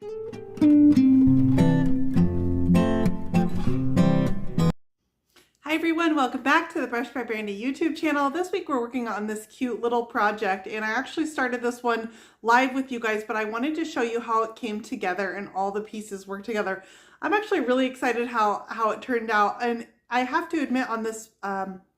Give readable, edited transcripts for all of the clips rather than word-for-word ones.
Hi everyone, welcome back to the Brush by Brandy YouTube channel. This week we're working on this cute little project, and I actually started this one live with you guys, but I wanted to show you how it came together and all the pieces work together. I'm actually really excited how it turned out, and I have to admit on this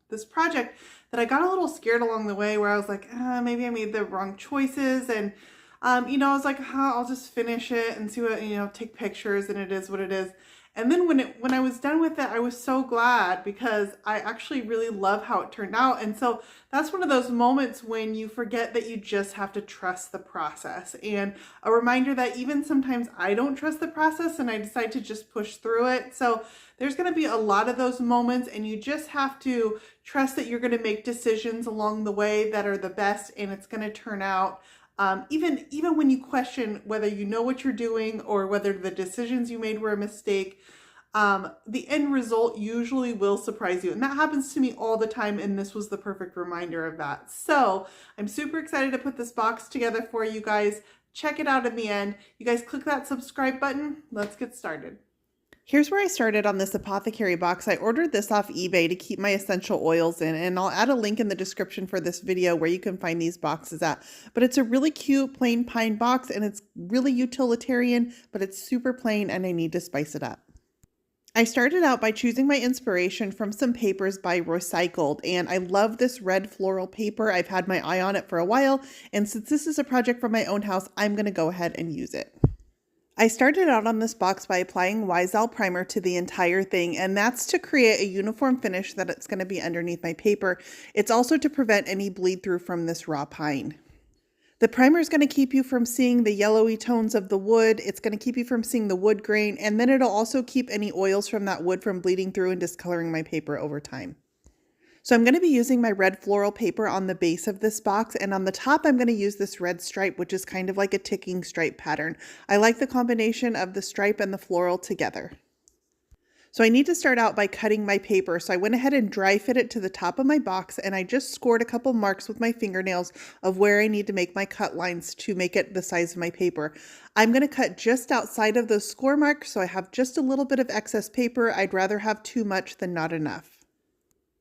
this project that I got a little scared along the way where I was like, maybe I made the wrong choices, and I was like, I'll just finish it and see what, take pictures, and it is what it is. And then when I was done with it, I was so glad because I actually really love how it turned out. And so that's one of those moments when you forget that you just have to trust the process. And a reminder that even sometimes I don't trust the process and I decide to just push through it. So there's going to be a lot of those moments, and you just have to trust that you're going to make decisions along the way that are the best, and it's going to turn out. Even when you question whether you know what you're doing or whether the decisions you made were a mistake, the end result usually will surprise you. And that happens to me all the time, and this was the perfect reminder of that. So I'm super excited to put this box together for you guys. Check it out in the end. You guys click that subscribe button. Let's get started. Here's where I started on this apothecary box. I ordered this off eBay to keep my essential oils in, and I'll add a link in the description for this video where you can find these boxes at. But it's a really cute plain pine box, and it's really utilitarian, but it's super plain and I need to spice it up. I started out by choosing my inspiration from some papers by Roycycled, and I love this red floral paper. I've had my eye on it for a while, and since this is a project for my own house, I'm going to go ahead and use it. I started out on this box by applying Wysal primer to the entire thing, and that's to create a uniform finish that it's going to be underneath my paper. It's also to prevent any bleed through from this raw pine. The primer is going to keep you from seeing the yellowy tones of the wood. It's going to keep you from seeing the wood grain, and then it'll also keep any oils from that wood from bleeding through and discoloring my paper over time. So I'm going to be using my red floral paper on the base of this box, and on the top I'm going to use this red stripe, which is kind of like a ticking stripe pattern. I like the combination of the stripe and the floral together. So I need to start out by cutting my paper, so I went ahead and dry fit it to the top of my box, and I just scored a couple marks with my fingernails of where I need to make my cut lines to make it the size of my paper. I'm going to cut just outside of those score marks, so I have just a little bit of excess paper. I'd rather have too much than not enough.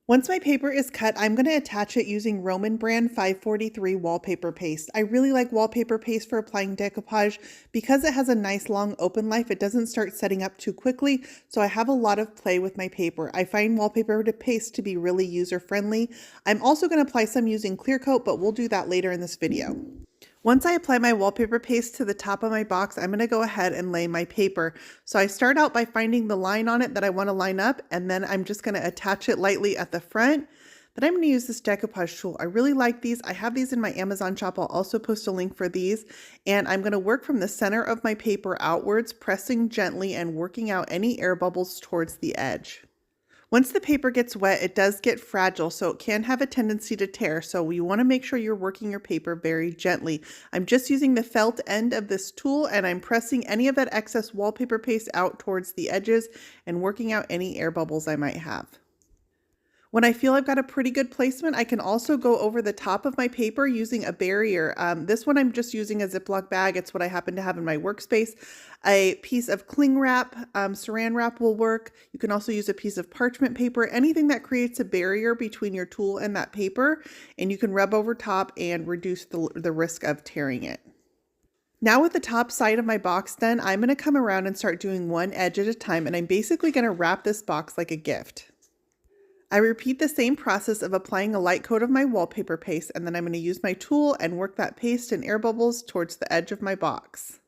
Once my paper is cut, I'm going to attach it using Roman brand 543 wallpaper paste. I really like wallpaper paste for applying decoupage because it has a nice long open life. It doesn't start setting up too quickly, so I have a lot of play with my paper. I find wallpaper paste to be really user friendly. I'm also going to apply some using clear coat, but we'll do that later in this video. Once I apply my wallpaper paste to the top of my box, I'm going to go ahead and lay my paper. So I start out by finding the line on it that I want to line up, and then I'm just going to attach it lightly at the front. Then I'm going to use this decoupage tool. I really like these. I have these in my Amazon shop. I'll also post a link for these. And I'm going to work from the center of my paper outwards, pressing gently and working out any air bubbles towards the edge. Once the paper gets wet, it does get fragile, so it can have a tendency to tear. So you want to make sure you're working your paper very gently. I'm just using the felt end of this tool, and I'm pressing any of that excess wallpaper paste out towards the edges and working out any air bubbles I might have. When I feel I've got a pretty good placement, I can also go over the top of my paper using a barrier. This one I'm just using a Ziploc bag. It's what I happen to have in my workspace. A piece of cling wrap, saran wrap will work. You can also use a piece of parchment paper, anything that creates a barrier between your tool and that paper, and you can rub over top and reduce the risk of tearing it. Now with the top side of my box done, I'm going to come around and start doing one edge at a time, and I'm basically going to wrap this box like a gift. I repeat the same process of applying a light coat of my wallpaper paste, and then I'm going to use my tool and work that paste and air bubbles towards the edge of my box.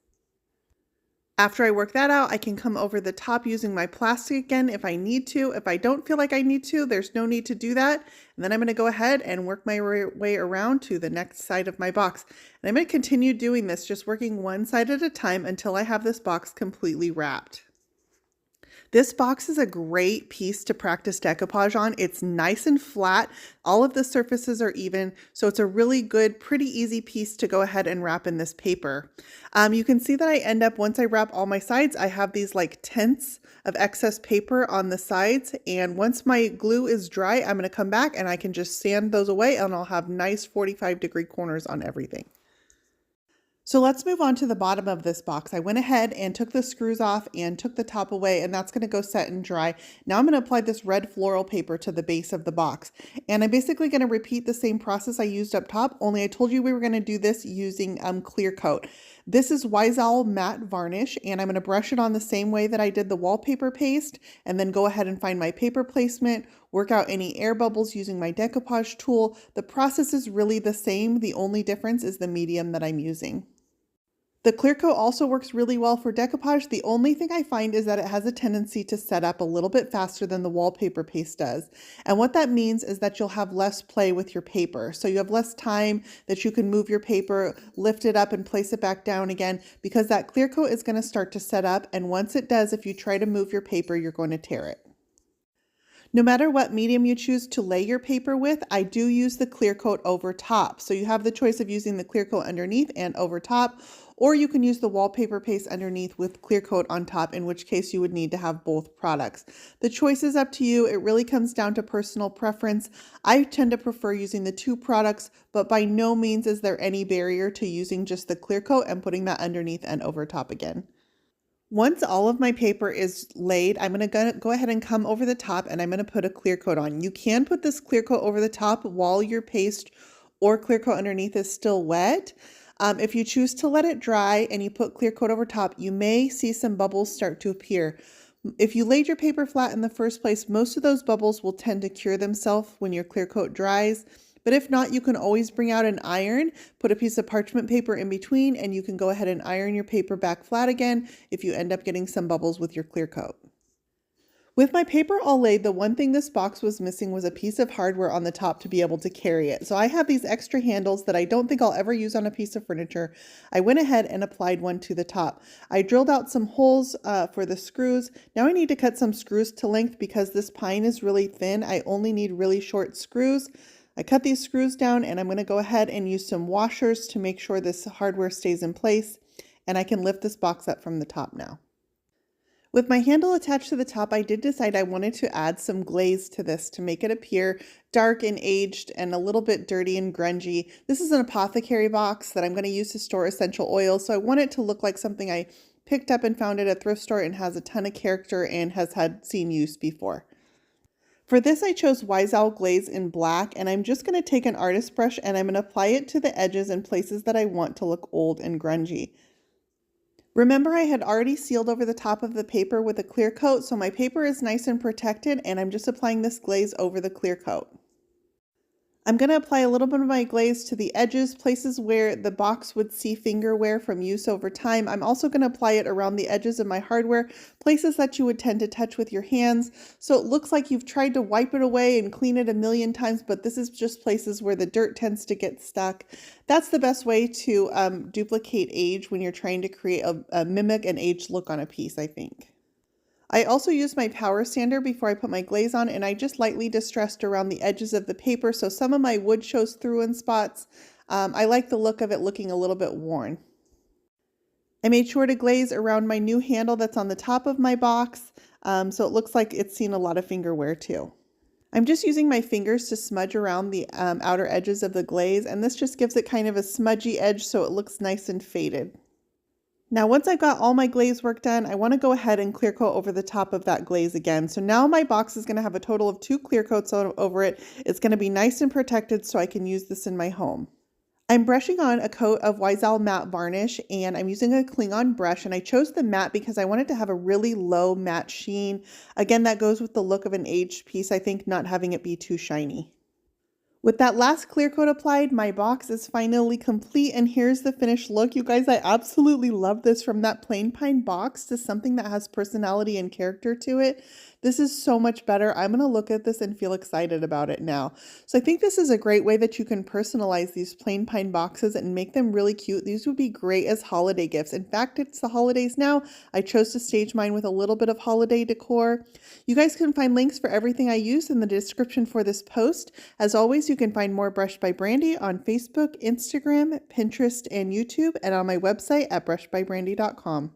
After I work that out, I can come over the top using my plastic again if I need to. If I don't feel like I need to, there's no need to do that. And then I'm going to go ahead and work my way around to the next side of my box. And I'm going to continue doing this, just working one side at a time until I have this box completely wrapped. This box is a great piece to practice decoupage on. It's nice and flat. All of the surfaces are even, so it's a really good, pretty easy piece to go ahead and wrap in this paper. You can see that I end up, once I wrap all my sides, I have these like tents of excess paper on the sides, and once my glue is dry, I'm going to come back and I can just sand those away, and I'll have nice 45-degree corners on everything. So let's move on to the bottom of this box. I went ahead and took the screws off and took the top away, and that's going to go set and dry. Now I'm going to apply this red floral paper to the base of the box. And I'm basically going to repeat the same process I used up top, only I told you we were going to do this using clear coat. This is Wallpaper matte varnish, and I'm going to brush it on the same way that I did the wallpaper paste, and then go ahead and find my paper placement, work out any air bubbles using my decoupage tool. The process is really the same. The only difference is the medium that I'm using. The clear coat also works really well for decoupage. The only thing I find is that it has a tendency to set up a little bit faster than the wallpaper paste does. And what that means is that you'll have less play with your paper. So you have less time that you can move your paper, lift it up and place it back down again, because that clear coat is going to start to set up. And once it does, if you try to move your paper, you're going to tear it. No matter what medium you choose to lay your paper with, I do use the clear coat over top. So you have the choice of using the clear coat underneath and over top, or you can use the wallpaper paste underneath with clear coat on top, in which case you would need to have both products. The choice is up to you. It really comes down to personal preference. I tend to prefer using the two products, but by no means is there any barrier to using just the clear coat and putting that underneath and over top again. Once all of my paper is laid, I'm going to go ahead and come over the top, and I'm going to put a clear coat on. You can put this clear coat over the top while your paste or clear coat underneath is still wet. If you choose to let it dry and you put clear coat over top, you may see some bubbles start to appear. If you laid your paper flat in the first place, most of those bubbles will tend to cure themselves when your clear coat dries. But if not, you can always bring out an iron, put a piece of parchment paper in between, and you can go ahead and iron your paper back flat again if you end up getting some bubbles with your clear coat. With my paper all laid, the one thing this box was missing was a piece of hardware on the top to be able to carry it. So I have these extra handles that I don't think I'll ever use on a piece of furniture. I went ahead and applied one to the top. I drilled out some holes for the screws. Now I need to cut some screws to length because this pine is really thin. I only need really short screws. I cut these screws down, and I'm going to go ahead and use some washers to make sure this hardware stays in place, and I can lift this box up from the top now. With my handle attached to the top, I did decide I wanted to add some glaze to this to make it appear dark and aged and a little bit dirty and grungy. This is an apothecary box that I'm going to use to store essential oils, so I want it to look like something I picked up and found at a thrift store and has a ton of character and has seen use before. For this, I chose Wallpaper glaze in black, and I'm just going to take an artist brush and I'm going to apply it to the edges and places that I want to look old and grungy. Remember, I had already sealed over the top of the paper with a clear coat, so my paper is nice and protected, and I'm just applying this glaze over the clear coat. I'm going to apply a little bit of my glaze to the edges, places where the box would see finger wear from use over time. I'm also going to apply it around the edges of my hardware, places that you would tend to touch with your hands. So it looks like you've tried to wipe it away and clean it a million times, but this is just places where the dirt tends to get stuck. That's the best way to duplicate age when you're trying to create a mimic an aged look on a piece, I think. I also used my power sander before I put my glaze on, and I just lightly distressed around the edges of the paper so some of my wood shows through in spots. I like the look of it looking a little bit worn. I made sure to glaze around my new handle that's on the top of my box, so it looks like it's seen a lot of finger wear too. I'm just using my fingers to smudge around the outer edges of the glaze, and this just gives it kind of a smudgy edge so it looks nice and faded. Now, once I've got all my glaze work done, I want to go ahead and clear coat over the top of that glaze again. So now my box is going to have a total of 2 clear coats over it. It's going to be nice and protected so I can use this in my home. I'm brushing on a coat of Wallpaper matte varnish, and I'm using a Klein brush, and I chose the matte because I wanted to have a really low matte sheen. Again, that goes with the look of an aged piece, I think, not having it be too shiny. With that last clear coat applied, my box is finally complete, and here's the finished look. You guys, I absolutely love this. From that plain pine box to something that has personality and character to it. This is so much better. I'm going to look at this and feel excited about it now. So I think this is a great way that you can personalize these plain pine boxes and make them really cute. These would be great as holiday gifts. In fact, it's the holidays now. I chose to stage mine with a little bit of holiday decor. You guys can find links for everything I use in the description for this post. As always, you can find more Brushed by Brandy on Facebook, Instagram, Pinterest, and YouTube, and on my website at brushedbybrandy.com.